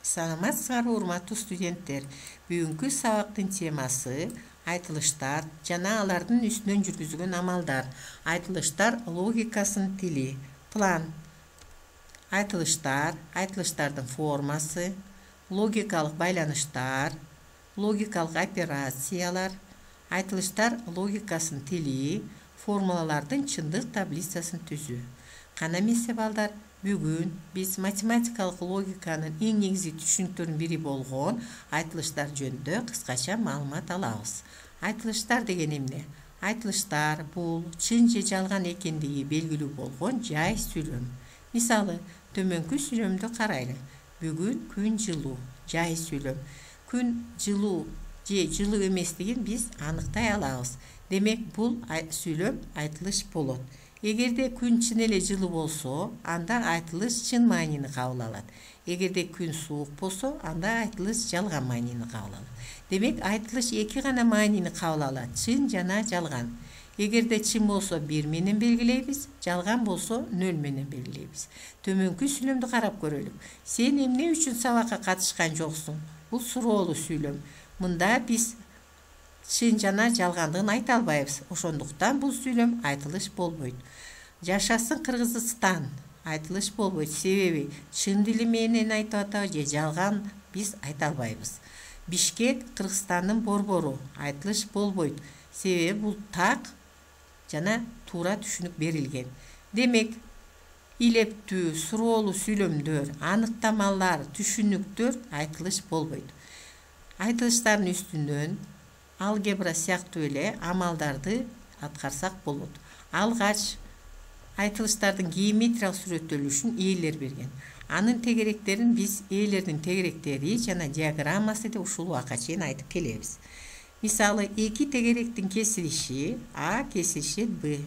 Саламатсыздарбы урматтуу студенттер. Бүгүнкү сабактын темасы айтылыштар жана алардын үстүнөн жүргүзүлгөн амалдар. Айтылыштар логикасынын тили. План. Айтылыштар, айтылыштардын формасы, логикалык байланыштар, логикалык операциялар, айтылыштар логикасынын тили, формулалардын чындык таблицасын түзүү. Кана эмесе балдар, бүгүн биз математикалык логиканын эң негизги түшүнүктөрүнүн бири болгон айтылыштар жөнүндө кыскача маалымат алабыз. Айтылыштар деген эмне? Айтылыштар бул чын же жалган экендиги белгилүү болгон жай сүйлөм. Мисалы, төмөнкү сүйлөмдү карайлы. Бүгүн күн жылуу, жай сүйлөм. Күн жылуу же жылуу эместигин биз аныктай алабыз. Демек, бул сүйлөм айтылыш болот. Эгерде күн чын эле жылуу болсо, анда айтылыш чын маанини кабыл алат. Эгерде күн суук болсо, анда айтылыш жалган маанини кабыл алат. Демек, айтылыш эки гана маанини кабыл алат, чын жана жалган. Эгерде чын болсо 1 менен белгилейбиз, жалган болсо 0 менен белгилейбиз. Төмөнкү сүйлөмдү карап көрөлүк. Сен эмне үчүн сабакка катышкан жоксуң? Бул суроолуу сүйлөм. Мында биз чын жана жалгандыгын айта албайбыз. Ошондуктан бул сүйлөм айтылыш болбойт. Жашасын Кыргызстан айтылыш болбойт. Себеби чын дили менен айтып атабы же жалган биз айта албайбыз. Бишкек Кыргызстандын борбору айтылыш болбойт. Себеби бул так жана туура түшүнүк берилген. Демек, илептүү, суроолуу сүйлөмдөр, аныктамалар, түшүнүктөр айтылыш болбойт. Айтылыштардын үстүнөн алгебра сыяктуу эле амалдарды аткарсак болот. Алгач айтылыштардын геометриялык сүрөттөлүшүн ээлер берген. Анын тегеректерин биз ээлердин тегеректери жана диаграммасы деп ушул убакка чейин айтып келебиз. Мисалы, эки тегеректин кесилиши А кесилиши Б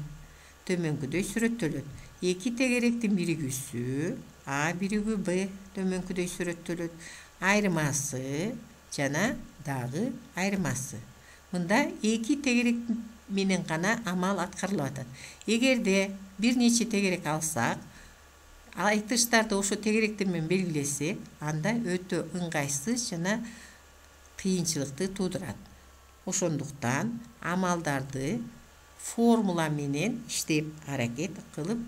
төмөнкүдөй сүрөттөлөт. Эки тегеректин биригүүсү А биригүү Б төмөнкүдөй сүрөттөлөт. Айырмасы жана дагы айырмасы. Мында эки тегерек менен гана амал аткарылып атат. Эгерде бир нече тегерек алсак, айтылыштарды ошо тегеректер менен белгилесек, анда өтө ыңгайсыз жана кыйынчылыкты туудурат. Ошондуктан амалдарды формула менен иштеп аракет кылып,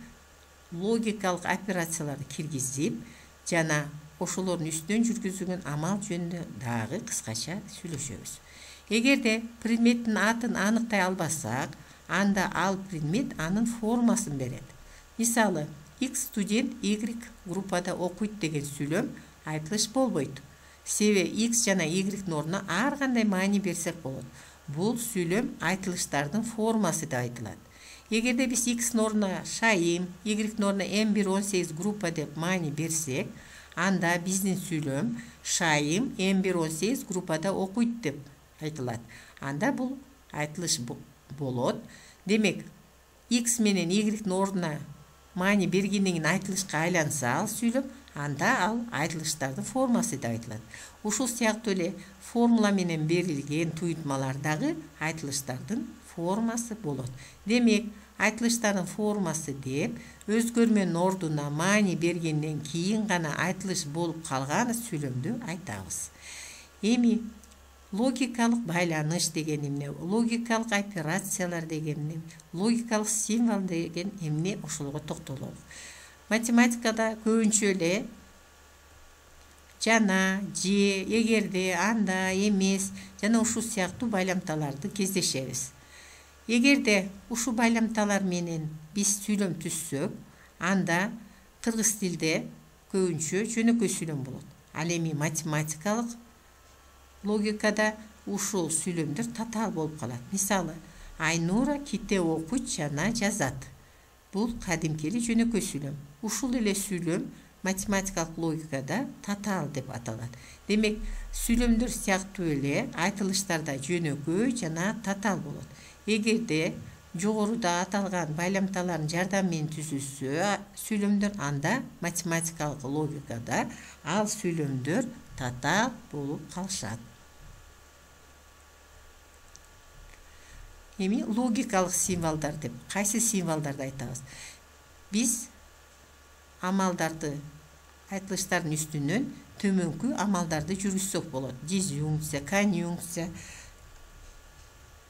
логикалык операцияларды киргизип жана ошолордун үстүнөн жүргүзүлгөн амал жөнүндө дагы кыскача сүйлөшөбүз. Эгерде предметтин атын аныктай албасак, анда ал предмет анын формасын берет. Мисалы, X студент Y группада окуйт деген сүйлөм айтылыш болбойт. Себеби X жана Y-дин ордуна ар кандай маани берсек болот. Бул сүйлөм айтылыштардын формасы деп айтылат. Эгерде биз X-дин ордуна Шайым, Y-дин ордуна M1-18 группа деп маани берсек, анда биздин сүйлөм Шайым M1-18 группада окуйт деп айтылат. Анда бул айтылыш болот. Демек, X менен Y-дин ордуна маани бергенден кийин айтылышка айланса ал сүйлөм, анда ал айтылыштардын формасы деп айтылат. Ушул сыяктуу эле формула менен берилген туйутмалар дагы айтылыштардын формасы болот. Демек, айтылыштардын формасы деп өзгөрмөнүн ордуна маани бергенден кийин гана айтылыш болуп калган сүйлөмдү айтабыз. Эми логикалык байланыш деген эмне, логикалык операциялар деген эмне, логикалык символ деген эмне, ошолорго токтололу. Математикада көбүнчө эле жана, же, эгерде, анда, эмес жана ушул сыяктуу байламталарды кездешебиз. Эгерде ушул байламталар менен биз сүйлөм түзсөк, анда кыргыз тилде көбүнчө жөнөкөй сүйлөм болот. Ал эми математикалык логикада ушул сүйлөмдөр татаал болуп калат. Мисалы, Айнура китеп окуйт жана жазат. Бул кадимки эле жөнөкөй сүйлөм. Ушул эле сүйлөм математикалык логикада татаал деп аталат. Демек, сүйлөмдөр сыяктуу эле айтылыштарда жөнөкөй жана татаал болот. Эгерде жогоруда аталган байламталардын жардамы менен түзүлсө сүйлөмдөр, анда математикалык логикада ал сүйлөмдөр татаал болуп калышат. Эми логикалык символдар деп кайсы символдарды айтабыз? Биз амалдарды айтылыштардын үстүнөн төмөнкү амалдарды жүргүзсөк болот. Дизъюнкция, конъюнкция,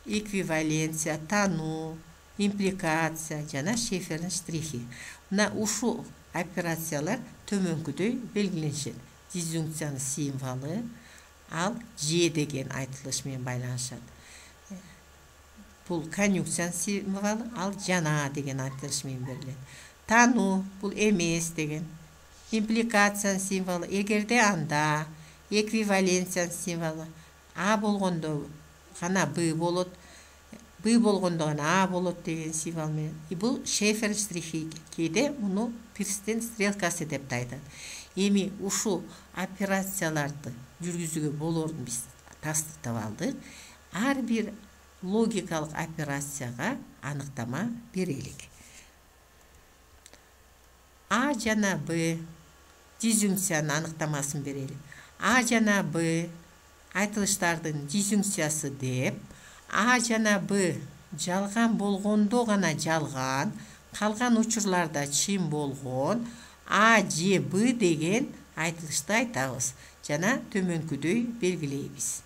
эквиваленция, тануу, импликация жана Шефердин штрихи. Мына ушул операциялар төмөнкүдөй белгиленишет. Дизъюнкциянын символу ал Ж деген айтылыш менен байланышат. Бул конъюнкциянын символу ал жана деген айтылыш менен берилет. Тануу бул эмес деген. Импликациянын символу эгерде анда. Эквиваленциянын символу А болгондо гана Б болот. Б болгондо гана А болот деген символ менен. Бул Шефердин штрихи. Кээде муну персттин стрелкасы деп да айтат. Эми ушул операцияларды жүргүзүүгө болорун биз тастыктап алдык. Ар бир логикалык операцияга аныктама берелик. А жана Б дизъюнкциянын аныктамасын берелик. А жана Б айтылыштардын дизъюнкциясы деп, А жана Б жалган болгондо гана жалган, калган учурларда чын болгон, А же Б деген айтылышты айтабыз жана төмөнкүдөй белгилейбиз.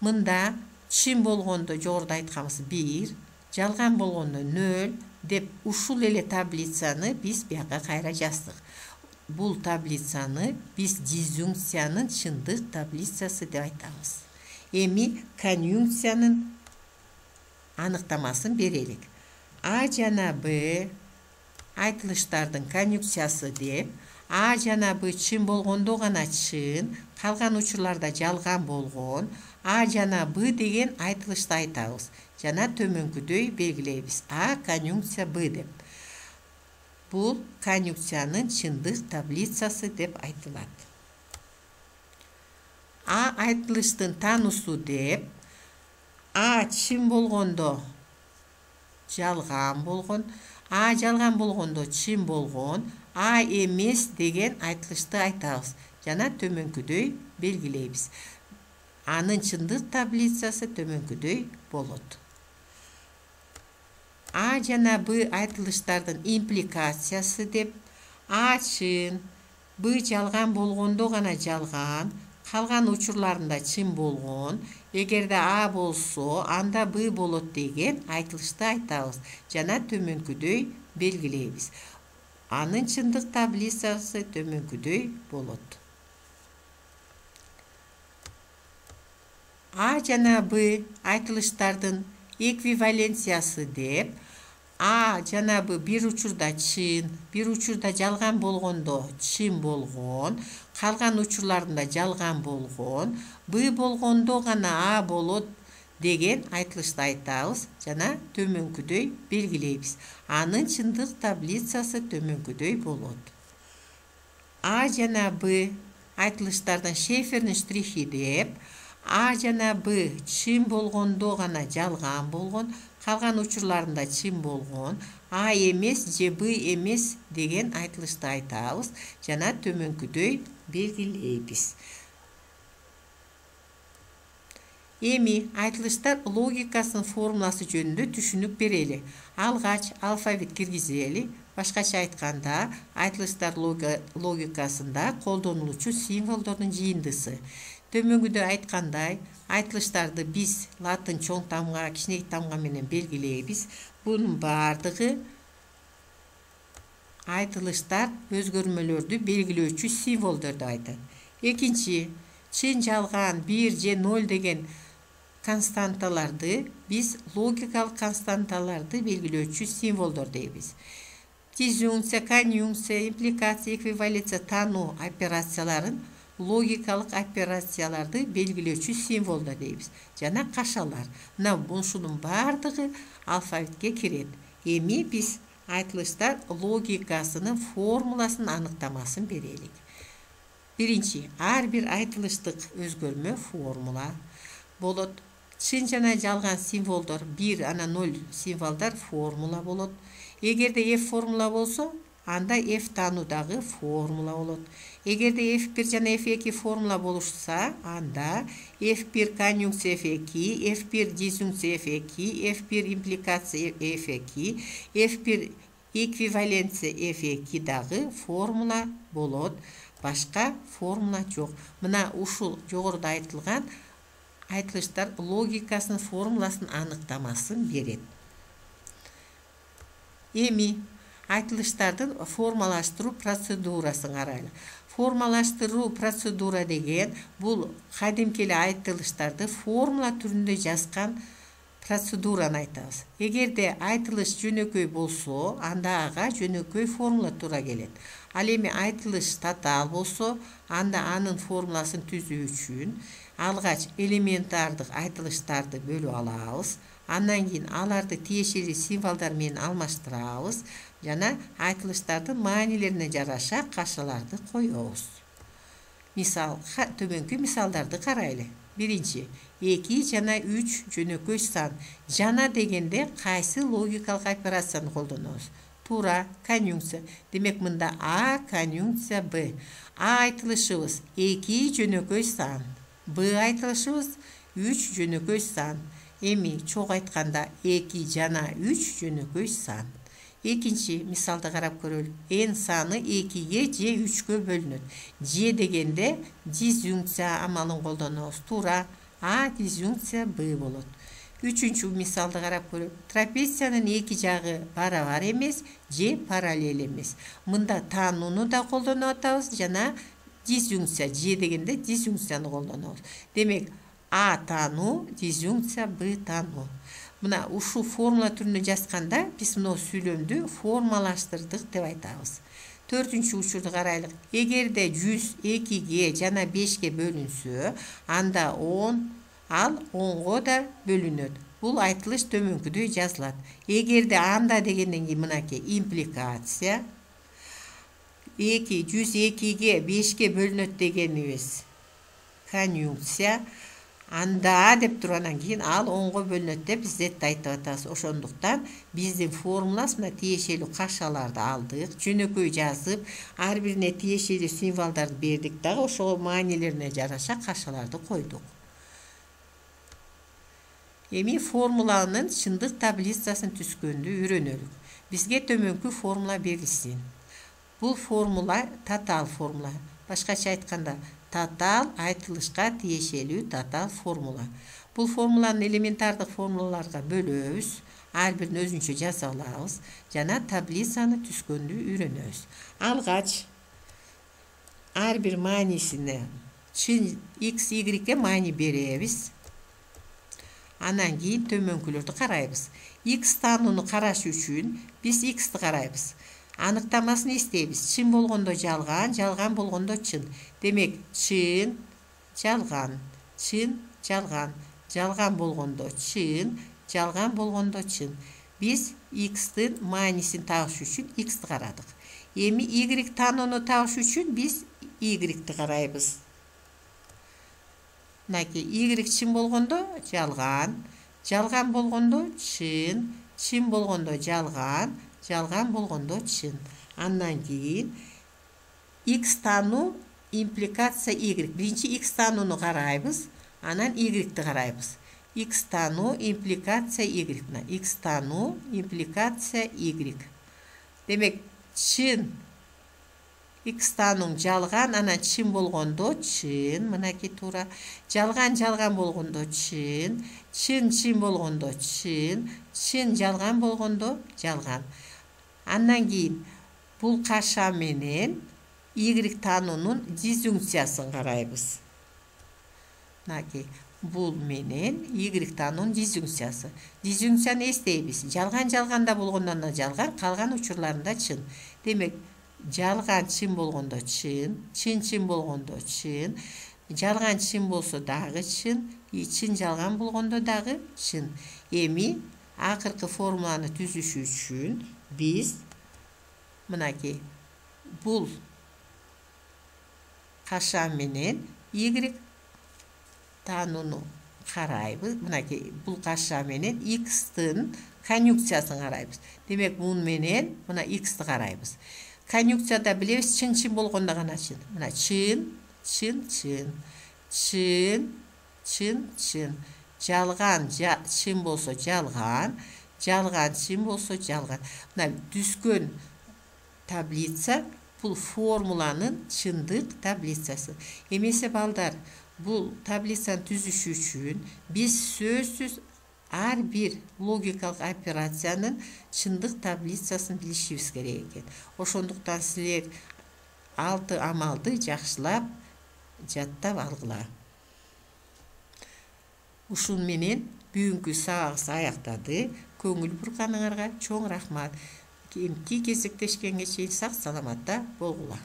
Мында чын болгондо жогоруда айтканбыз 1, жалган болгондо 0 деп ушул эле таблицаны биз бияка кайра жаздык. Бул таблицаны биз дизъюнкциянын чындык таблицасы деп айтабыз. Эми конъюнкциянын аныктамасын берелик. А жана Б айтылыштардын конъюнкциясы деп, А жана Б чын болгондо гана чын, калган учурларда жалган болгон, А жана Б деген айтылышты айтабыз жана төмөнкүдөй белгилейбиз. А конъюнкция Б деп. Бул конъюнкциянын чындык таблицасы деп айтылат. А айтылыштын таануусу деп, А чын болгондо жалган болгон, А жалган болгондо чын болгон, А эмес деген айтылышты айтабыз жана төмөнкүдөй белгилейбиз. Анын чындык таблицасы төмөнкүдөй болот. А жана Б айтылыштардын импликациясы деп, А чын, Б жалган болгондо гана жалган, калган учурларында чын болгон, эгерде А болсо, анда Б болот деген айтылышты айтабыз жана төмөнкүдөй белгилейбиз. Анын чындык таблицасы төмөнкүдөй болот. А жана Б айтылыштардын эквиваленциясы деп, А жана Б бир учурда чын, бир учурда жалган болгондо чын болгон, калган учурларында жалган болгон, Б болгондо гана А болот деген айтылышты айтабыз жана төмөнкүдөй белгилейбиз. Анын чындык таблицасы төмөнкүдөй болот. А жана Б айтылыштардын Шефердин штрихи деп, А жана Б чын болгондо гана жалган болгон, калган учурларында чын болгон, А эмес же Б эмес деген айтылышты айтабыз жана төмөнкүдөй белгилейбиз. Эми айтылыштар логикасынын формуласы жөнүндө түшүнүк берели. Алгач алфавит киргизели. Башкача айтканда, айтылыштар логикасында колдонулуучу символдордун жыйындысы. Төмөнгүдө айткандай, айтылыштарды биз латын чоң тамга, кичинекей тамга менен белгилейбиз. Бунун баардыгы айтылыштар өзгөрмөлөрдү белгилөөчү символдорду айтат. Экинчи, чын жалган 1 же 0 деген константаларды биз логикалык константаларды белгилөөчү символдор дейбиз. Дизъюнкция, конъюнкция, импликация, эквиваленция, тануу операцияларын логикалык операцияларды белгилөөчү символдор дейбиз. Жана кашалар. Мына ушунун баардыгы алфавитке кирет. Эми биз айтылыштар логикасынын формуласынын аныктамасын берелик. Биринчи, ар бир айтылыштык өзгөрмө формула болот. Чын жана жалган символдор 1 ана 0 символдар формула болот. Эгерде F формула болсо, анда F таануудагы формула болот. Эгерде F1 жана F2 формула болушса, анда F1 конъюнкция F2, F1 дизъюнкция F2, F1 импликация F2, F1 эквиваленция F2 дагы формула болот. Башка формула жок. Мына ушул жогоруда айтылган айтылыштар логикасынын формуласынын аныктамасын берет. Эми айтылыштардын формалаштыруу процедурасын карайлы. Формалаштыруу процедура деген бул кадимки эле айтылыштарды формула түрүндө жазган процедураны айтабыз. Эгерде айтылыш жөнөкөй болсо, анда ага жөнөкөй формула туура келет. Ал эми айтылыш татаал болсо, анда анын формуласын түзүү үчүн алгач элементардык айтылыштарды бөлүп алабыз. Андан кийин аларды тиешелүү символдор менен алмаштырабыз жана айтылыштардын маанилерине жараша кашаларды коебуз. Мисал, төмөнкү мисалдарды карайлы. Биринчи, 2 жана 3 жөнөкөй сан. Жана дегенде кайсы логикалык операцияны колдонобуз? Туура, конъюнкция. Демек мында А конъюнкция Б. А айтылышыбыз 2 жөнөкөй сан. Б айтылышыбыз 3 жөнөкөй сан. Эми чогуу айтканда 2 жана 3 жөнөкөй сан. Экинчи мисалды карап көрөлү. N саны 2-ге же 3-кө бөлүнөт. Ж дегенде дизъюнкция амалын колдонобуз. Туура, А дизъюнкция Б болот. Үчүнчү мисалды карап көрөлү. Трапециянын эки жагы барабар эмес, же параллель эмес. Мында таанууну да колдонуп атабыз жана дизъюнкция, Ж дегенде дизъюнкцияны колдонобуз. Демек А таануу, дизъюнкция Б таануу. Мына ушул формула түрүндө жазганда биз мына сүйлөмдү формалаштырдык деп айтабыз. Төртүнчү учурду карайлык. Эгерде 100 2-ге жана 5-ке бөлүнсө, анда 10 ал 10-го да бөлүнөт. Бул айтылыш төмөнкүдөй жазылат. Эгерде анда дегенден кийин мынакей импликация 102-ге 5-ке бөлүнөт дегенибиз конъюнкция, анда деп тургандан кийин ал 10-го бөлүнөт деп зетти айтып атабыз. Ошондуктан биздин формулабыз мына тиешелүү кашаларды алдык, жөнөкөй жазып, ар бирине тиешелүү символдорду бердик дагы ошол маанилерине жараша кашаларды койдук. Эми формуланын чындык таблицасын түзгөндү үйрөнөлүк. Бизге төмөнкү формула берилсин. Бул формула татаал формула. Башкача айтканда, татаал айтылышка тиешелүү татаал формула. Бул формуланы элементардык формулаларга бөлөбүз, ар бирин өзүнчө жаза алабыз жана таблицаны түзгөндү үйрөнөбүз. Алгач ар бир маанисине чын x, y маани беребиз. Андан кийин төмөнкүлөрдү карайбыз. X таанууну караш үчүн биз x'ти карайбыз. Аныктамасын эстейбиз. Чын болгондо жалган, жалган болгондо чын. Демек, чын, жалган, чын, жалган, жалган болгондо чын, жалган болгондо чын. Биз x'тин маанисин табыш үчүн x'ти карадык. Эми y таанууну табыш үчүн биз y-ти карайбыз. Мынакей y чын болгондо жалган, жалган болгондо чын, чын болгондо жалган, жалган болгондо чын. Андан кийин x таануу импликация y. Биринчи x таанууну карайбыз, анан y-ти карайбыз. X таануу импликация y. X таануу импликация y. Демек, чын x таануу жалган, анан чын болгондо чын, мынакей туура. Жалган жалган болгондо чын, чын чын болгондо чын, чын жалган болгондо жалган. Андан кийин бул каша менен y таануунун дизъюнкциясын карайбыз. Мынакей бул менен y таануунун дизъюнкциясы. Дизъюнкцияны эстейбиз. Жалган жалганда болгондо жалган, калган учурларында чын. Демек, жалган чын болгондо чын, чын чын болгондо чын, жалган чын болсо дагы чын, чын жалган болгондо дагы чын. Эми акыркы формуланы түзүш үчүн биз мынакей бул каша менен y таанууну карайбыз. Мынакей бул каша менен x-тин конъюнкциясын карайбыз. Демек, мун менен мына x-ти карайбыз. Конъюнкцияда билебиз, чын чын болгондо гана чын. Мына чын, чын, чын, чын, чын, чын. Жалган чын болсо жалган, жалган чын болсо жалган. Мына түзгөн таблица Бұл формуланын чындык таблицасы. Эмесе балдар, бұл таблицаны түзүш үчүн биз сөзсүз ар бир логикалык операциянын чындык таблицасын билишибиз керек экен. Ошондуктан силер 6 амалды жакшылап жаттап алгыла. Ушун менен бүгүнкү сабагыбыз аяктады. Көңүл бурганыңарга чоң рахмат. Кийинки кезектешкенге чейин сак саламатта болгула.